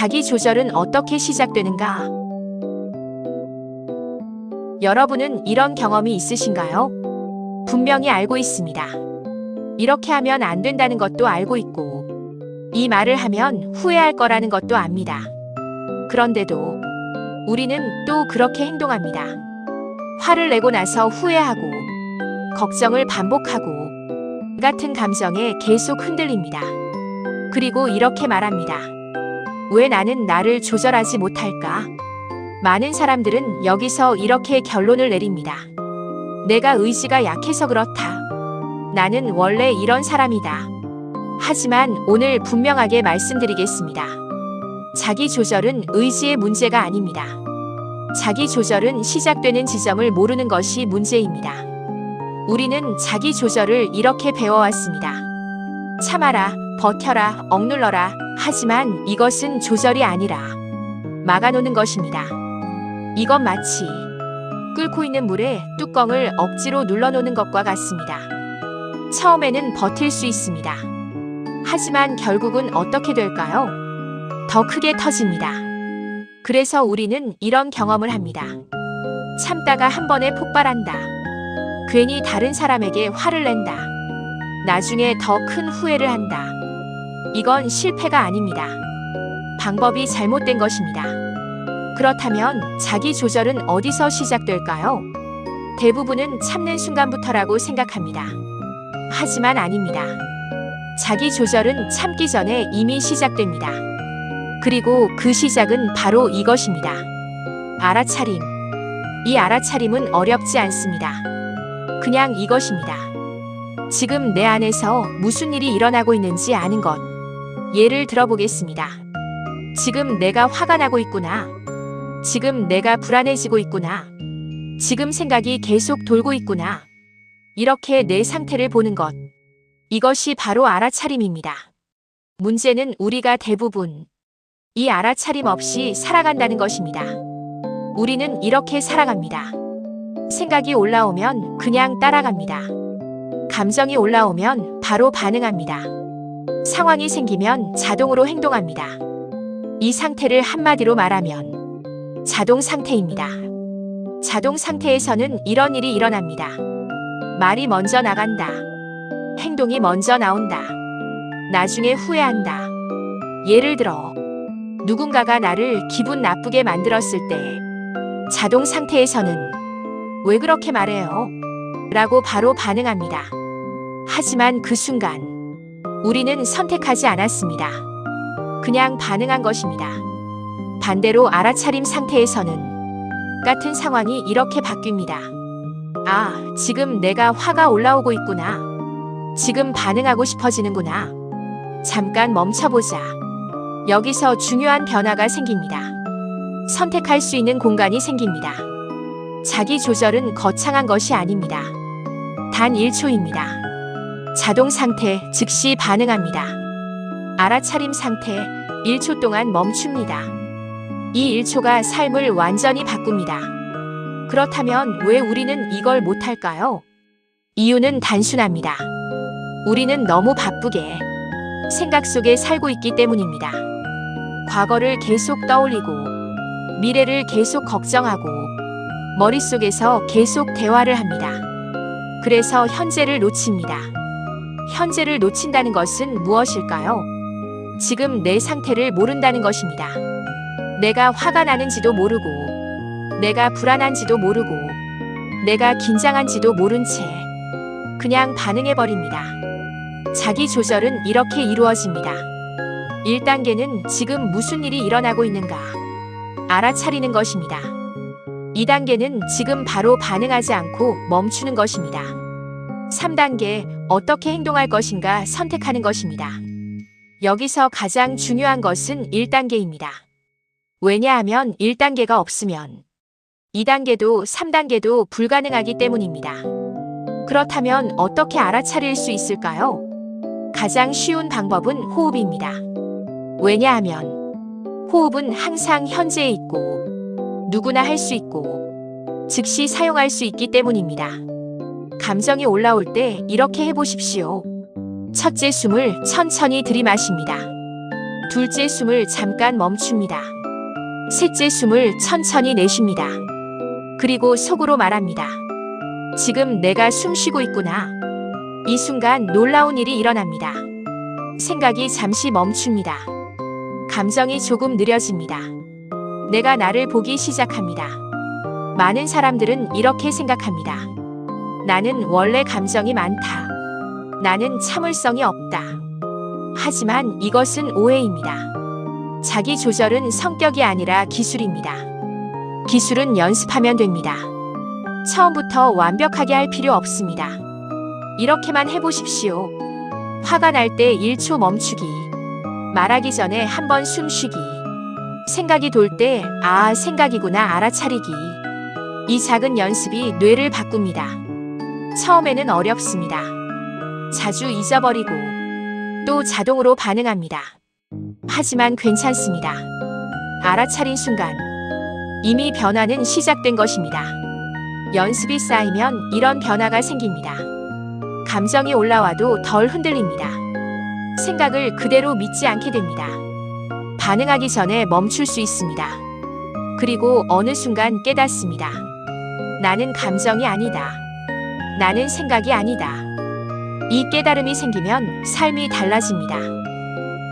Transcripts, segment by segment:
자기 조절은 어떻게 시작되는가? 여러분은 이런 경험이 있으신가요? 분명히 알고 있습니다. 이렇게 하면 안 된다는 것도 알고 있고, 이 말을 하면 후회할 거라는 것도 압니다. 그런데도 우리는 또 그렇게 행동합니다. 화를 내고 나서 후회하고, 걱정을 반복하고, 같은 감정에 계속 흔들립니다. 그리고 이렇게 말합니다. 왜 나는 나를 조절하지 못할까? 많은 사람들은 여기서 이렇게 결론을 내립니다. 내가 의지가 약해서 그렇다. 나는 원래 이런 사람이다. 하지만 오늘 분명하게 말씀드리겠습니다. 자기 조절은 의지의 문제가 아닙니다. 자기 조절은 시작되는 지점을 모르는 것이 문제입니다. 우리는 자기 조절을 이렇게 배워왔습니다. 참아라, 버텨라, 억눌러라. 하지만 이것은 조절이 아니라 막아놓는 것입니다. 이건 마치 끓고 있는 물에 뚜껑을 억지로 눌러놓는 것과 같습니다. 처음에는 버틸 수 있습니다. 하지만 결국은 어떻게 될까요? 더 크게 터집니다. 그래서 우리는 이런 경험을 합니다. 참다가 한 번에 폭발한다. 괜히 다른 사람에게 화를 낸다. 나중에 더 큰 후회를 한다. 이건 실패가 아닙니다. 방법이 잘못된 것입니다. 그렇다면 자기 조절은 어디서 시작될까요? 대부분은 참는 순간부터라고 생각합니다. 하지만 아닙니다. 자기 조절은 참기 전에 이미 시작됩니다. 그리고 그 시작은 바로 이것입니다. 알아차림. 이 알아차림은 어렵지 않습니다. 그냥 이것입니다. 지금 내 안에서 무슨 일이 일어나고 있는지 아는 것. 예를 들어보겠습니다. 지금 내가 화가 나고 있구나. 지금 내가 불안해지고 있구나. 지금 생각이 계속 돌고 있구나. 이렇게 내 상태를 보는 것. 이것이 바로 알아차림입니다. 문제는 우리가 대부분 이 알아차림 없이 살아간다는 것입니다. 우리는 이렇게 살아갑니다. 생각이 올라오면 그냥 따라갑니다. 감정이 올라오면 바로 반응합니다. 상황이 생기면 자동으로 행동합니다. 이 상태를 한마디로 말하면 자동 상태입니다. 자동 상태에서는 이런 일이 일어납니다. 말이 먼저 나간다. 행동이 먼저 나온다. 나중에 후회한다. 예를 들어 누군가가 나를 기분 나쁘게 만들었을 때 자동 상태에서는 왜 그렇게 말해요? 라고 바로 반응합니다. 하지만 그 순간 우리는 선택하지 않았습니다. 그냥 반응한 것입니다. 반대로 알아차림 상태에서는 같은 상황이 이렇게 바뀝니다. 아, 지금 내가 화가 올라오고 있구나. 지금 반응하고 싶어지는구나. 잠깐 멈춰보자. 여기서 중요한 변화가 생깁니다. 선택할 수 있는 공간이 생깁니다. 자기 조절은 거창한 것이 아닙니다. 단 1초입니다. 자동 상태, 즉시 반응합니다. 알아차림 상태, 1초 동안 멈춥니다. 이 1초가 삶을 완전히 바꿉니다. 그렇다면 왜 우리는 이걸 못할까요? 이유는 단순합니다. 우리는 너무 바쁘게 생각 속에 살고 있기 때문입니다. 과거를 계속 떠올리고 미래를 계속 걱정하고 머릿속에서 계속 대화를 합니다. 그래서 현재를 놓칩니다. 현재를 놓친다는 것은 무엇일까요? 지금 내 상태를 모른다는 것입니다. 내가 화가 나는지도 모르고, 내가 불안한지도 모르고, 내가 긴장한지도 모른 채 그냥 반응해버립니다. 자기 조절은 이렇게 이루어집니다. 1단계는 지금 무슨 일이 일어나고 있는가 알아차리는 것입니다. 2단계는 지금 바로 반응하지 않고 멈추는 것입니다. 3단계, 어떻게 행동할 것인가 선택하는 것입니다. 여기서 가장 중요한 것은 1단계입니다. 왜냐하면 1단계가 없으면 2단계도 3단계도 불가능하기 때문입니다. 그렇다면 어떻게 알아차릴 수 있을까요? 가장 쉬운 방법은 호흡입니다. 왜냐하면 호흡은 항상 현재에 있고 누구나 할 수 있고 즉시 사용할 수 있기 때문입니다. 감정이 올라올 때 이렇게 해보십시오. 첫째, 숨을 천천히 들이마십니다. 둘째 숨을 잠깐 멈춥니다. 셋째 숨을 천천히 내쉽니다. 그리고 속으로 말합니다. 지금 내가 숨 쉬고 있구나. 이 순간 놀라운 일이 일어납니다. 생각이 잠시 멈춥니다. 감정이 조금 느려집니다. 내가 나를 보기 시작합니다. 많은 사람들은 이렇게 생각합니다. 나는 원래 감정이 많다. 나는 참을성이 없다. 하지만 이것은 오해입니다. 자기 조절은 성격이 아니라 기술입니다. 기술은 연습하면 됩니다. 처음부터 완벽하게 할 필요 없습니다. 이렇게만 해보십시오. 화가 날 때 1초 멈추기. 말하기 전에 한번 숨 쉬기. 생각이 돌 때, 아, 생각이구나 알아차리기. 이 작은 연습이 뇌를 바꿉니다. 처음에는 어렵습니다. 자주 잊어버리고 또 자동으로 반응합니다. 하지만 괜찮습니다. 알아차린 순간 이미 변화는 시작된 것입니다. 연습이 쌓이면 이런 변화가 생깁니다. 감정이 올라와도 덜 흔들립니다. 생각을 그대로 믿지 않게 됩니다. 반응하기 전에 멈출 수 있습니다. 그리고 어느 순간 깨닫습니다. 나는 감정이 아니다. 나는 생각이 아니다. 이 깨달음이 생기면 삶이 달라집니다.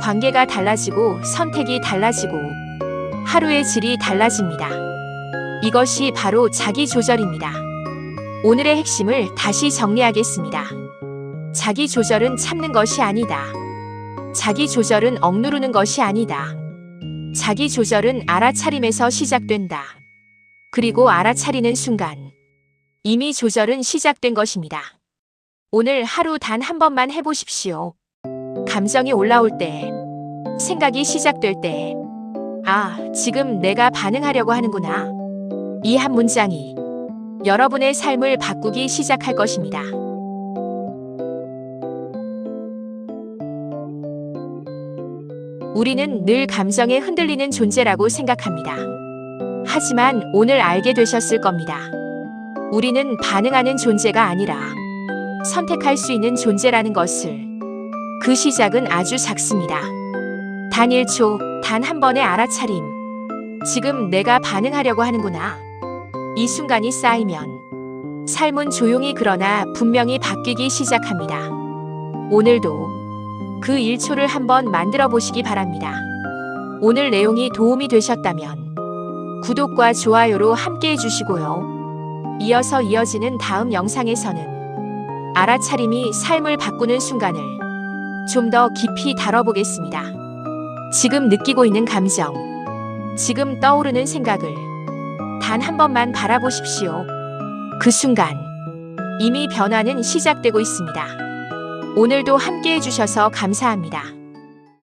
관계가 달라지고 선택이 달라지고 하루의 질이 달라집니다. 이것이 바로 자기 조절입니다. 오늘의 핵심을 다시 정리하겠습니다. 자기 조절은 참는 것이 아니다. 자기 조절은 억누르는 것이 아니다. 자기 조절은 알아차림에서 시작된다. 그리고 알아차리는 순간 이미 조절은 시작된 것입니다. 오늘 하루 단 한 번만 해보십시오. 감정이 올라올 때, 생각이 시작될 때, 아, 지금 내가 반응하려고 하는구나. 이 한 문장이 여러분의 삶을 바꾸기 시작할 것입니다. 우리는 늘 감정에 흔들리는 존재라고 생각합니다. 하지만 오늘 알게 되셨을 겁니다. 우리는 반응하는 존재가 아니라 선택할 수 있는 존재라는 것을. 그 시작은 아주 작습니다. 단 1초, 단 한 번의 알아차림. 지금 내가 반응하려고 하는구나. 이 순간이 쌓이면 삶은 조용히 그러나 분명히 바뀌기 시작합니다. 오늘도 그 1초를 한번 만들어 보시기 바랍니다. 오늘 내용이 도움이 되셨다면 구독과 좋아요로 함께 해주시고요. 이어서 이어지는 다음 영상에서는 알아차림이 삶을 바꾸는 순간을 좀 더 깊이 다뤄보겠습니다. 지금 느끼고 있는 감정, 지금 떠오르는 생각을 단 한 번만 바라보십시오. 그 순간 이미 변화는 시작되고 있습니다. 오늘도 함께 해주셔서 감사합니다.